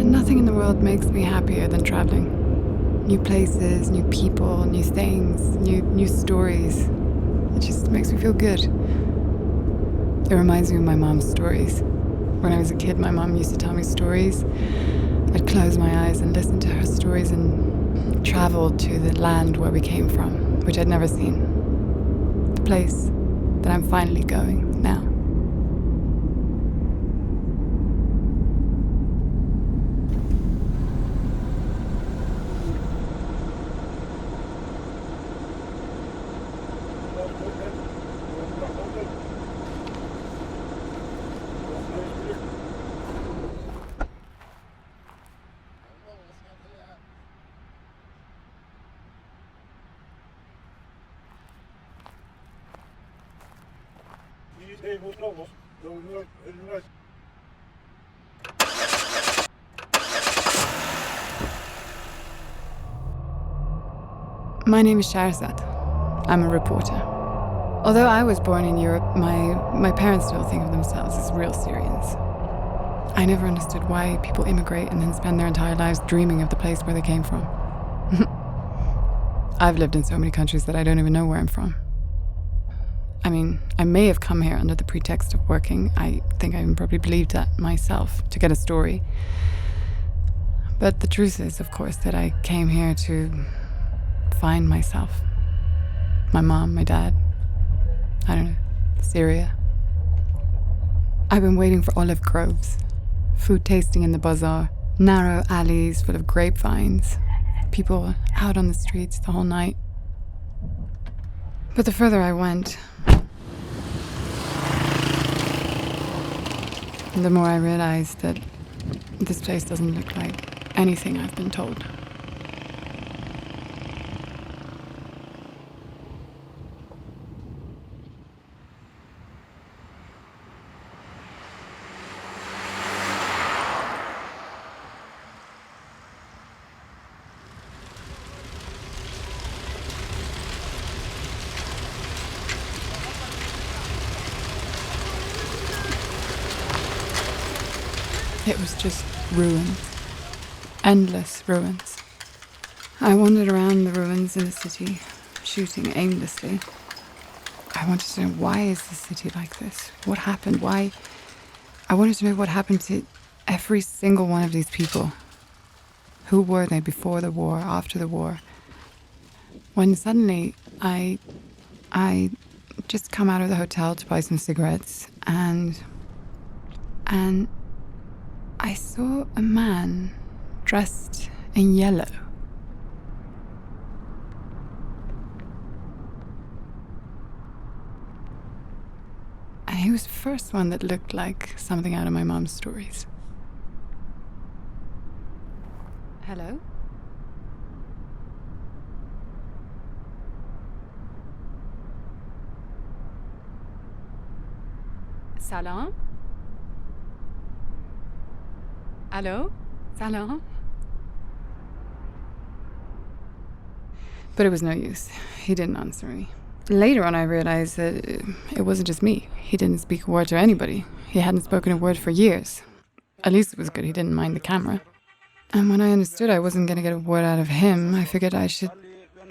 Nothing in the world makes me happier than traveling. New places, new people, new things, new stories. It just makes me feel good. It reminds me of my mom's stories. When I was a kid, my mom used to tell me stories. I'd close my eyes and listen to her stories and travel to the land where we came from, which I'd never seen. The place that I'm finally going now. My name is Shahrazad. I'm a reporter. Although I was born in Europe, my parents don't think of themselves as real Syrians. I never understood why people immigrate and then spend their entire lives dreaming of the place where they came from. I've lived in so many countries that I don't even know where I'm from. I mean, I may have come here under the pretext of working. I think I even probably believed that myself, to get a story. But the truth is, of course, that I came here to find myself. My mom, my dad, I don't know, Syria. I've been waiting for olive groves, food tasting in the bazaar, narrow alleys full of grapevines, people out on the streets the whole night. But the further I went, the more I realized that this place doesn't look like anything I've been told. It was just ruins. Endless ruins. I wandered around the ruins in the city, shooting aimlessly. I wanted to know, why is the city like this? What happened? Why? I wanted to know what happened to every single one of these people. Who were they before the war, after the war? When suddenly I just come out of the hotel to buy some cigarettes, and I saw a man dressed in yellow. And he was the first one that looked like something out of my mom's stories. Hello? Salam? Hello? Salam? But it was no use. He didn't answer me. Later on, I realized that it wasn't just me. He didn't speak a word to anybody. He hadn't spoken a word for years. At least it was good he didn't mind the camera. And when I understood I wasn't going to get a word out of him, I figured I should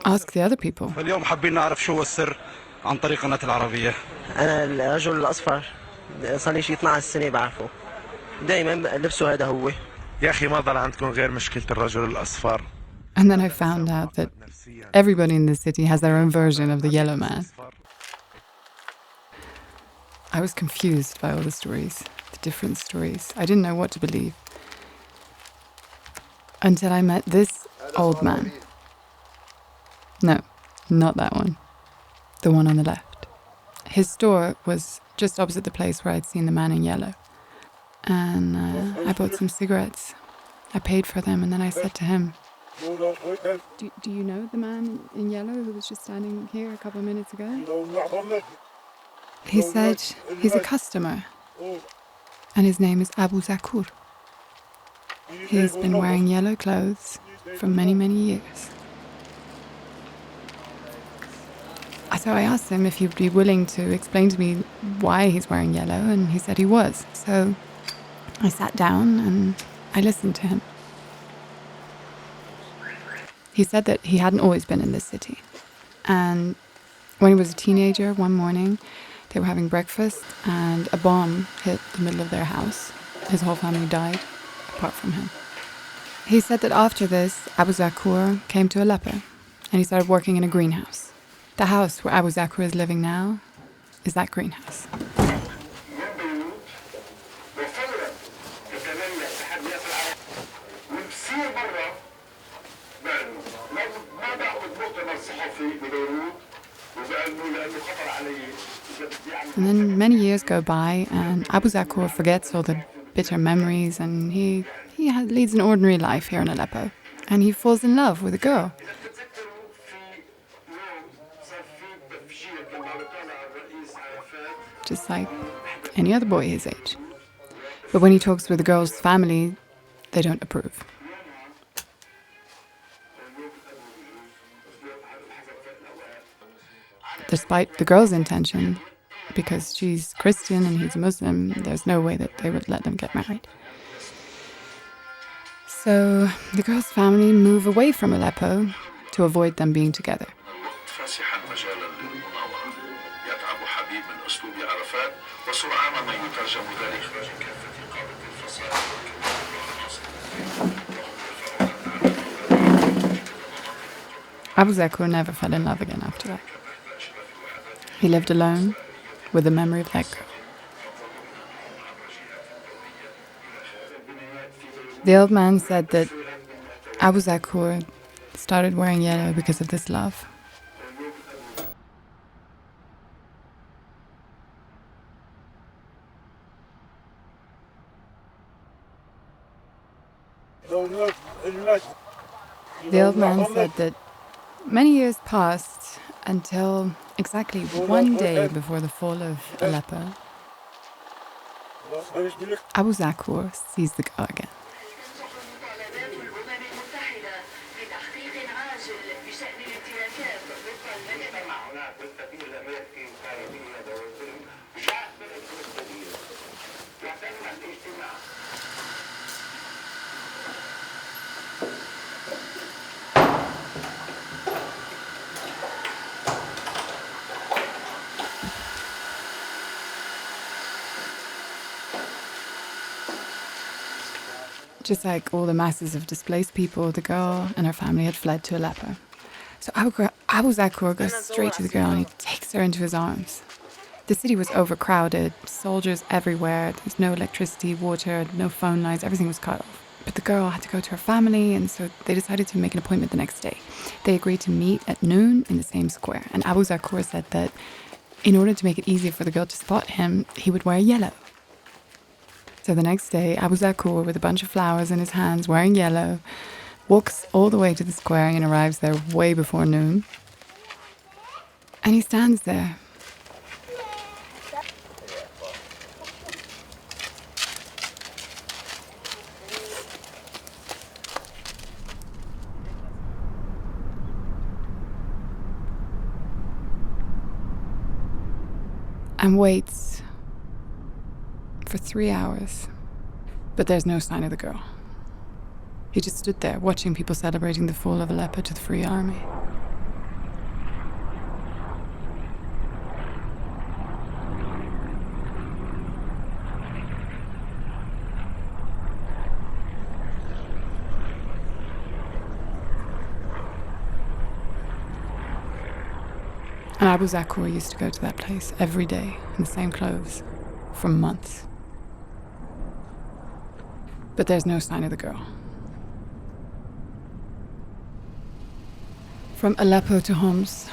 ask the other people. اليوم حابين نعرف شو هو السر عن طريق قناة العربية. أنا الرجل الأصفر صار لي شي 12 سنة بعرفه. دائما لبسه هذا هو. يا أخي ما ضل عندكم غير مشكلة الرجل الأصفر. And then I found out that everybody in the city has their own version of the yellow man. I was confused by all the stories, the different stories. I didn't know what to believe. Until I met this old man. No, Not that one. The one on the left. His store was just opposite the place where I'd seen the man in yellow. And I bought some cigarettes. I paid for them, and then I said to him, do you know the man in yellow who was just standing here a couple of minutes ago? He said he's a customer, and his name is Abu Zakur. He's been wearing yellow clothes for many, many years. So I asked him if he'd be willing to explain to me why he's wearing yellow, and he said he was. So I sat down and I listened to him. He said that he hadn't always been in this city. And when he was a teenager, one morning, they were having breakfast and a bomb hit the middle of their house. His whole family died, apart from him. He said that after this, Abu Zakur came to Aleppo and he started working in a greenhouse. The house where Abu Zakur is living now is that greenhouse. And then many years go by and Abu Zakur forgets all the bitter memories and he leads an ordinary life here in Aleppo. And he falls in love with a girl. Just like any other boy his age. But when he talks with the girl's family, they don't approve. Despite the girl's intention, because she's Christian and he's Muslim, there's no way that they would let them get married. So the girl's family move away from Aleppo to avoid them being together. Abu Zakur never fell in love again after that. He lived alone with the memory of that girl. The old man said that Abu Zakur started wearing yellow because of this love. The old man said that many years passed until exactly one day before the fall of Aleppo, Abu Zakur sees the girl again. Just like all the masses of displaced people, the girl and her family had fled to Aleppo. So Abu Zakur goes straight to the girl and he takes her into his arms. The city was overcrowded, soldiers everywhere, there's no electricity, water, no phone lines, everything was cut off. But the girl had to go to her family, and so they decided to make an appointment the next day. They agreed to meet at noon in the same square, and Abu Zakur said that in order to make it easier for the girl to spot him, he would wear yellow. So the next day, Abu Zakur, with a bunch of flowers in his hands, wearing yellow, walks all the way to the square and arrives there way before noon. And he stands there. And waits for 3 hours. But there's no sign of the girl. He just stood there watching people celebrating the fall of Aleppo to the Free Army. And Abu Zakur used to go to that place every day in the same clothes for months. But there's no sign of the girl. From Aleppo to Homs,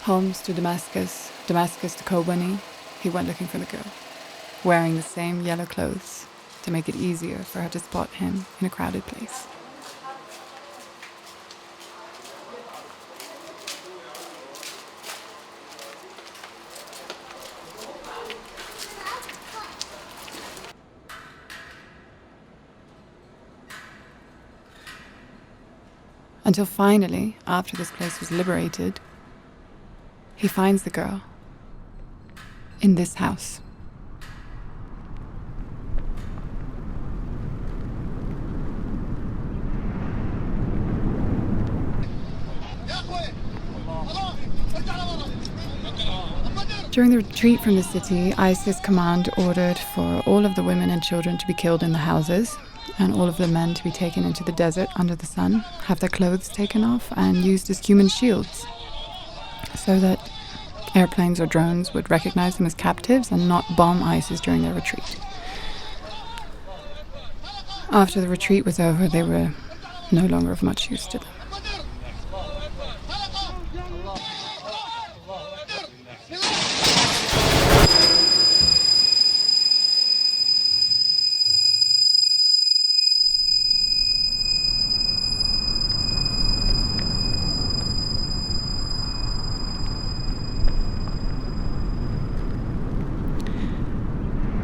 Homs to Damascus, Damascus to Kobani, he went looking for the girl, wearing the same yellow clothes to make it easier for her to spot him in a crowded place. Until finally, after this place was liberated, he finds the girl in this house. During the retreat from the city, ISIS command ordered for all of the women and children to be killed in the houses, and all of the men to be taken into the desert under the sun, have their clothes taken off, and used as human shields, so that airplanes or drones would recognize them as captives and not bomb ISIS during their retreat. After the retreat was over, they were no longer of much use to them.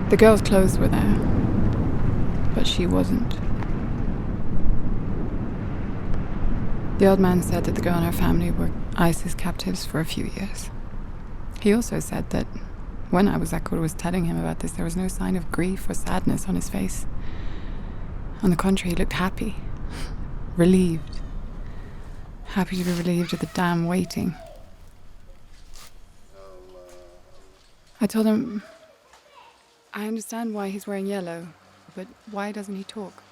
The girl's clothes were there, but she wasn't. The old man said that the girl and her family were ISIS captives for a few years. He also said that when Abu Zakur was telling him about this, there was no sign of grief or sadness on his face. On the contrary, he looked happy, relieved. Happy to be relieved of the damn waiting. I told him, I understand why he's wearing yellow, but why doesn't he talk?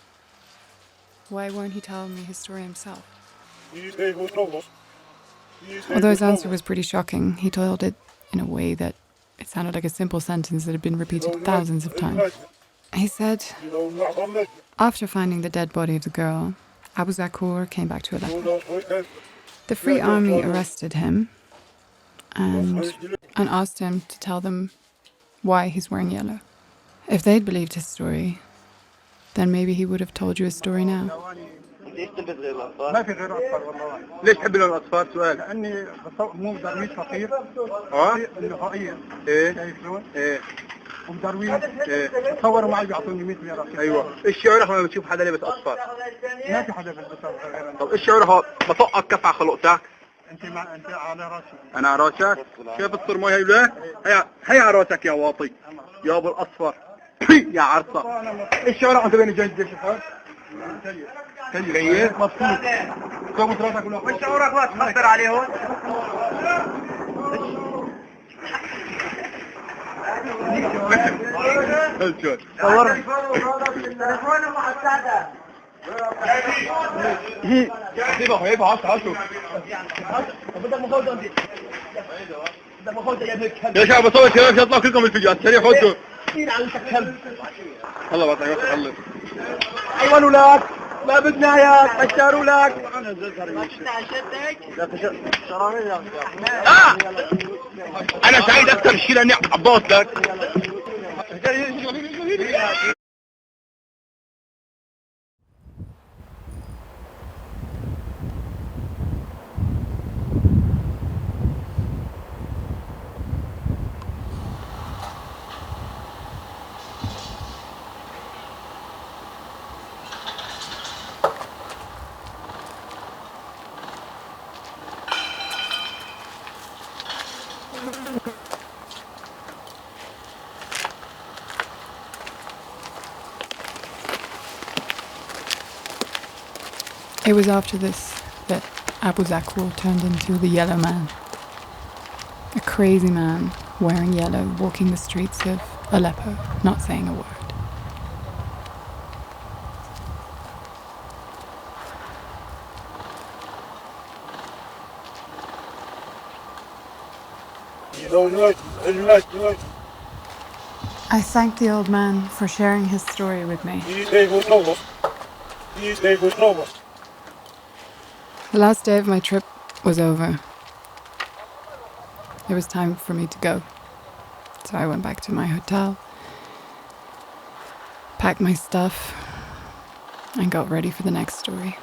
Why won't he tell me his story himself? Although his answer was pretty shocking, he told it in a way that it sounded like a simple sentence that had been repeated thousands of times. He said, after finding the dead body of the girl, Abu Zakur came back to Aleppo. The Free Army arrested him and asked him to tell them why he's wearing yellow. If they'd believed his story, then maybe he would have told you his story now. ليش تلبس غير الاصفر؟ ما في غير اصفر والله. ليش تحب لون الاصفر؟ سؤال. لاني مو درويش فقير. انه فقير. ايه. شايف شلون؟ ايه. ودرويش. ايه. تصوروا معي بيعطوني 100 ليره. ايوه. ايش شعورك لما بتشوف حدا لابس اصفر؟ ما في حدا بيلبس اصفر غير انا. طب ايش شعورك بطقك كف على خلقتك؟ انت على راسي. انا على راسك؟ شايف الصرماي هي ولا؟ هي على راسك يا واطي. يا ابو الاصفر. يا عرصه. ايش شعورك انت بين الجيش شوفها؟ كيف مبسوط كم راسك ولا وش شعورك بس تخطر عليه هون صور التليفون مع السادة هي بعص عصو بدك مخوض انت بدك مخوض يا ابن الكلب يا شعب بصور شباب يطلعوا كلكم الفيديو سريع خذوا كثير على الكلب الله بطل يخلص ايوه اولاد ما بدنا اياك اشتروا لك انا انا سعيد اكثر شيء لاني عباط لك It was after this that Abu Zakur turned into the Yellow Man. A crazy man wearing yellow, walking the streets of Aleppo, not saying a word. I thanked the old man for sharing his story with me. The last day of my trip was over. it was time for me to go. So I went back to my hotel, packed my stuff, and got ready for the next story.